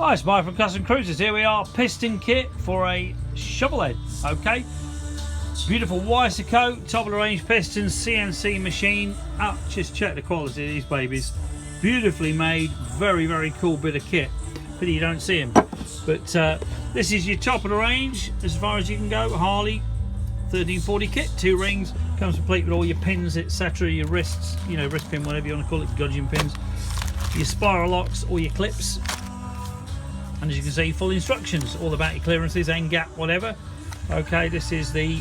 Hi, it's Mike from Custom Cruisers. Here we are, piston kit for a shovel head. Okay, beautiful Wiseco top of the range pistons, CNC machine. Just check the quality of these babies. Beautifully made, very cool bit of kit. Pity you don't see them. But this is your top of the range as far as you can go. Harley 1340 kit, 2 rings, comes complete with all your pins, etc. Your wrists, you know, wrist pin, whatever you want to call it, gudgeon pins, your spiral locks, all your clips. And as you can see, full instructions all about your clearances, end gap, whatever. Okay, this is the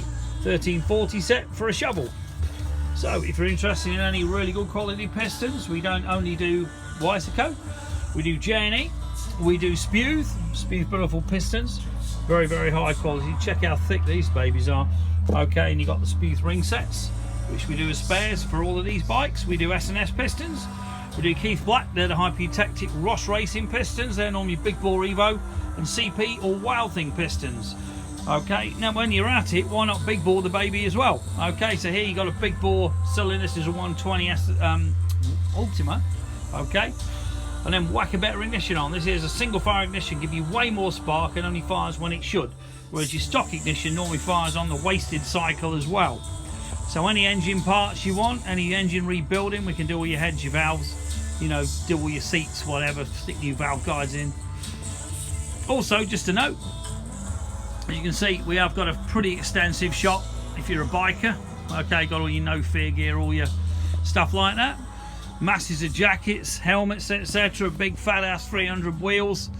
1340 set for a shovel. So if you're interested in any really good quality pistons, we don't only do Wiseco, we do J&E, we do Sputh beautiful pistons, very high quality. Check how thick these babies are. Okay, and you got the Sputh ring sets, which we do as spares for all of these bikes. We do S&S pistons. We do Keith Black, they're the Hypotectic Ross Racing pistons. They're normally Big Bore Evo and CP or Wild Thing pistons. Okay, now when you're at it, why not big bore the baby as well? Okay, so here you got a big bore cylinder. This is a 120S Ultima. Okay, and then whack a better ignition on. This is a single fire ignition, give you way more spark and only fires when it should. Whereas your stock ignition normally fires on the wasted cycle as well. So any engine parts you want, any engine rebuilding, we can do all your heads, your valves, you know, do all your seats, whatever, stick new valve guides in. Also, just a note, as you can see, we have got a pretty extensive shop if you're a biker. Okay, got all your no fear gear, all your stuff like that. Masses of jackets, helmets, etc. Big fat ass 300 wheels.